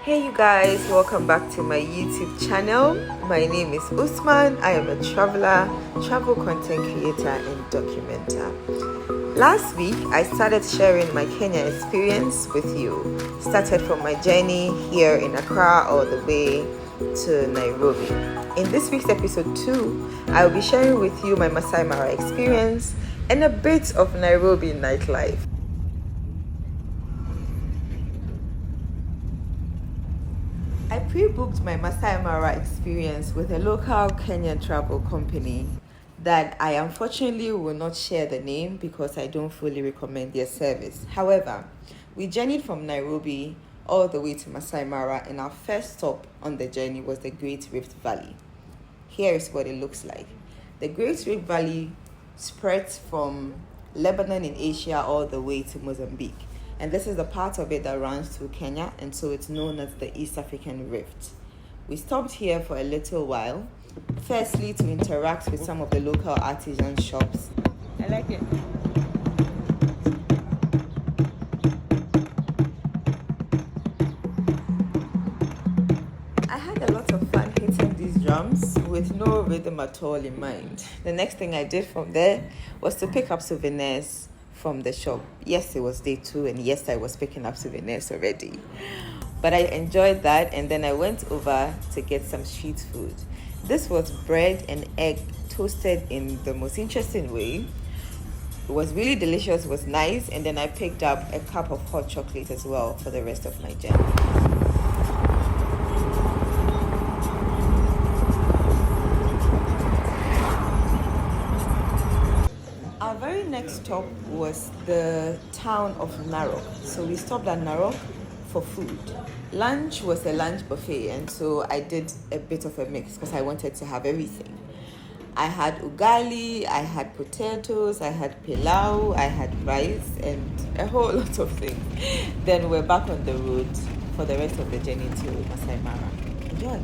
Hey you guys, welcome back to my YouTube channel. My name is Usman. I am a traveler, travel content creator and documenter. Last week, I started sharing my Kenya experience with you. Started from my journey here in Accra all the way to Nairobi. In this week's episode 2, I will be sharing with you my Masai Mara experience and a bit of Nairobi nightlife. I pre-booked my Masai Mara experience with a local Kenyan travel company that I unfortunately will not share the name because I don't fully recommend their service. However, we journeyed from Nairobi all the way to Masai Mara, and our first stop on the journey was the Great Rift Valley. Here is what it looks like. The Great Rift Valley spreads from Lebanon in Asia all the way to Mozambique. And this is the part of it that runs through Kenya, and so it's known as the East African Rift. We stopped here for a little while, firstly to interact with some of the local artisan shops. I like it. I had a lot of fun hitting these drums with no rhythm at all in mind. The next thing I did from there was to pick up souvenirs from the shop. Yes, it was day 2, and yes, I was picking up souvenirs already. But I enjoyed that, and then I went over to get some street food. This was bread and egg toasted in the most interesting way. It was really delicious, it was nice, and then I picked up a cup of hot chocolate as well for the rest of my journey. Our very next stop was the town of Narok. So we stopped at Narok for food. Lunch was a lunch buffet, and so I did a bit of a mix because I wanted to have everything. I had ugali, I had potatoes, I had pilau, I had rice, and a whole lot of things. Then we're back on the road for the rest of the journey to Masai Mara. Enjoy.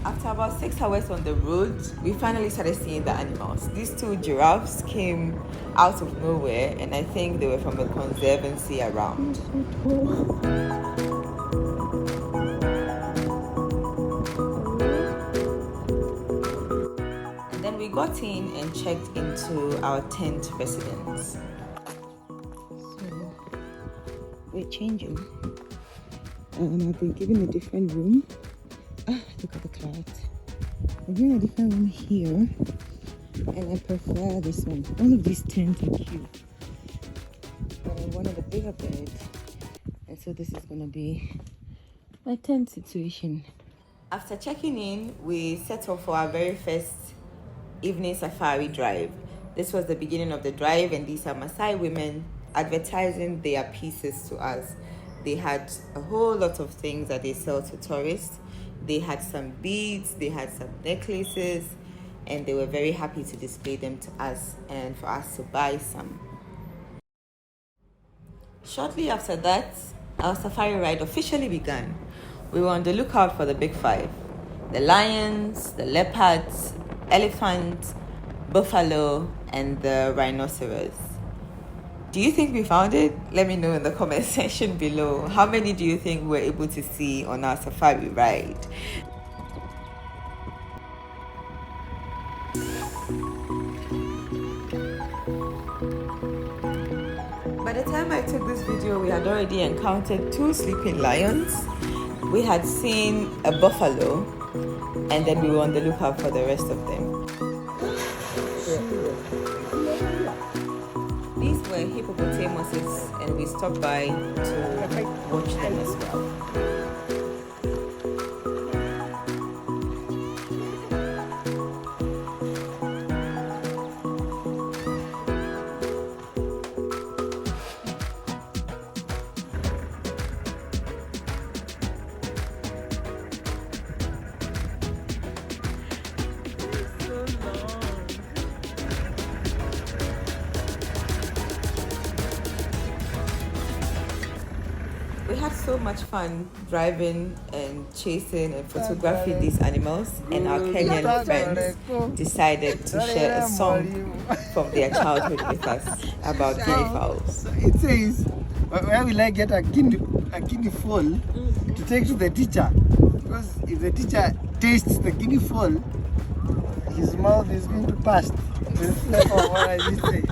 After about 6 hours on the road, we finally started seeing the animals. These 2 giraffes came out of nowhere, and I think they were from a conservancy around. And then we got in and checked into our tent residence. So we're changing. I've been given a different room. Look at the clouds. I'm in a different one here, and I prefer this one. All of these tents are cute, but I wanted a bigger bed, and so this is gonna be my tent situation. After checking in, we set off for our very first evening safari drive. This was the beginning of the drive, and these are Maasai women advertising their pieces to us. They had a whole lot of things that they sell to tourists. They had some beads, they had some necklaces, and they were very happy to display them to us and for us to buy some. Shortly after that, our safari ride officially began. We were on the lookout for the big 5: the lions, the leopards, elephants, buffalo, and the rhinoceros. Do you think we found it? Let me know in the comment section below. How many do you think we were able to see on our safari ride? By the time I took this video, we had already encountered 2 sleeping lions. We had seen a buffalo, and then we were on the lookout for the rest of them. These were hippopotamuses, and we stopped by to watch them as well. we had so much fun driving and chasing and photographing these animals, and our Kenyan friends decided to share a song from their childhood with us about guinea fowls. It says, where will I get a guinea fowl to take to the teacher? Because if the teacher tastes the guinea fowl, his mouth is going to burst. That's what I did say.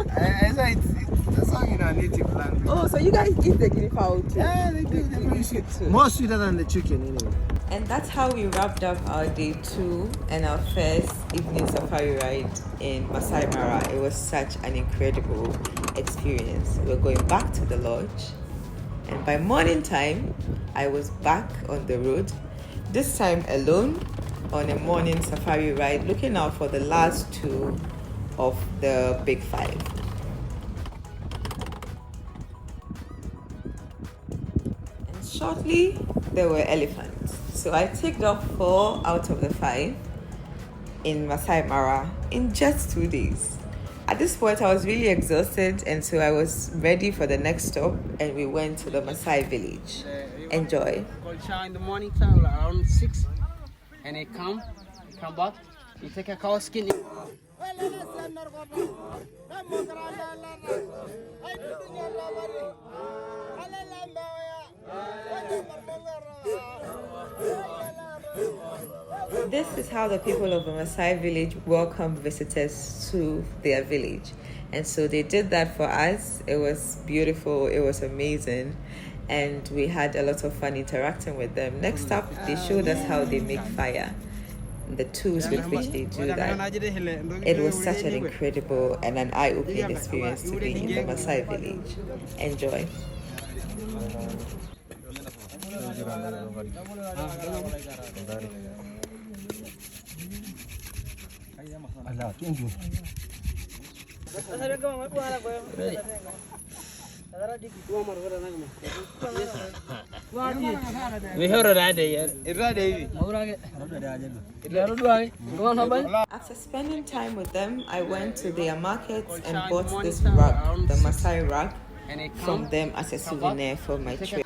It's a song in our native language. Oh, so you guys eat the guinea fowl too? Yeah, they do. They're very sweet too. More sweeter than the chicken anyway. And that's how we wrapped up our day 2 and our first evening safari ride in Masai Mara. It was such an incredible experience. We're going back to the lodge, and by morning time, I was back on the road, this time alone on a morning safari ride, looking out for the last 2 of the big 5. And shortly, there were elephants. So I ticked off 4 out of the 5 in Masai Mara in just 2 days. At this point, I was really exhausted, and so I was ready for the next stop, and we went to the Maasai Village. Enjoy. Shower in the morning time around 6, and I come back, you take a cow skin. This is how the people of the Maasai village welcome visitors to their village. And so they did that for us. It was beautiful, it was amazing, and we had a lot of fun interacting with them. Next up, they showed us how they make fire, the tools with which they do that. It was such an incredible and an eye-opening experience to be in the Maasai village. Enjoy. Thank you. After spending time with them, I went to their markets and bought this rug, the Masai rug, from them as a souvenir for my trip.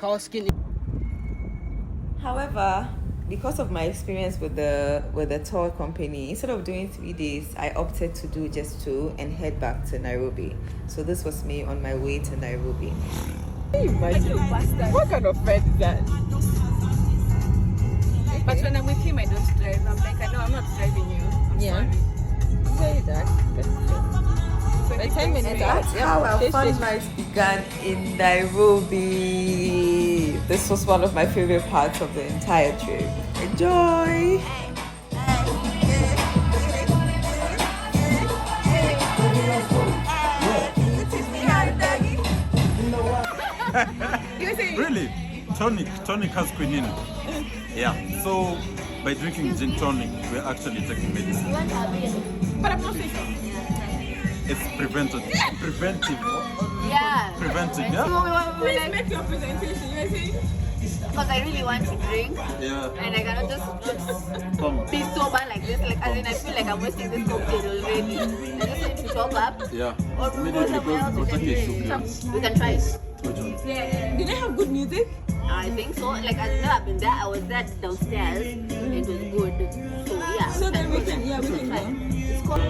However, because of my experience with the tour company, instead of doing 3 days, I opted to do just 2 and head back to Nairobi. So this was me on my way to Nairobi. Imagine, what kind of friend is that? But when I'm with him, I don't drive. I'm like, I know I'm not driving you. I'm sorry. Very dark. By 10 minutes, that's how our fun nights began in Nairobi. This was one of my favorite parts of the entire trip. Enjoy! Really? Tonic has quinine. Yeah. So by drinking gin tonic, we're actually taking medicine. But I'm not saying so. It's preventive. Yeah. Preventive, yeah? Please make your presentation. You are saying? Because I really want to drink. Yeah. And I cannot just Come. be sober like this. Like, as in, I feel like I'm wasting this cocktail already. I just need to top up. Yeah. Or we go somewhere else and just we can try it. Yeah. Did they have good music? I think so. Like, I've never been there. I was there downstairs. It was good. So, yeah. So then we can try. go. It's called...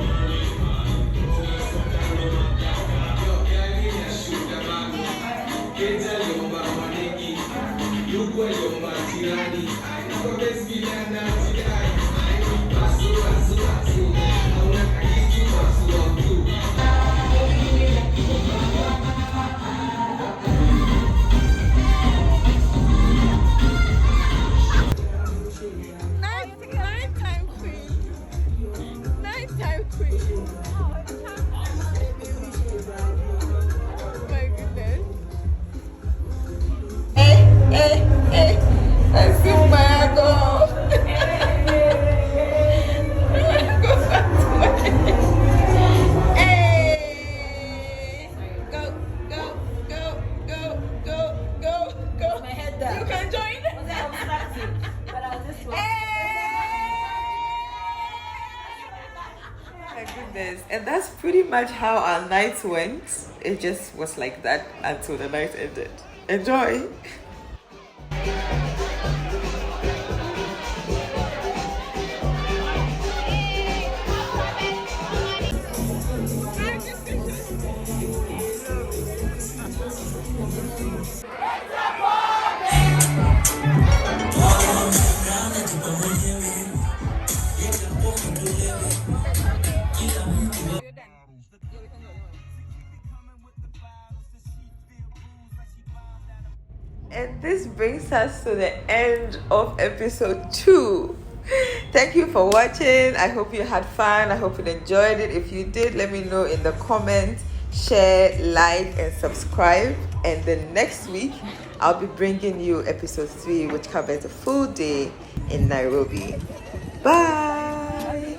Nighttime queen. Nighttime queen. My goodness. I see my go. Go back to my hey. Go. My head down. You can join. I was practicing, but I was just My goodness. And that's pretty much how our night went. It just was like that until the night ended. Enjoy. And this brings us to the end of episode 2. Thank you for watching. I hope you had fun. I hope you enjoyed it. If you did, let me know in the comments. Share, like, and subscribe. And then next week, I'll be bringing you episode 3, which covers a full day in Nairobi. Bye.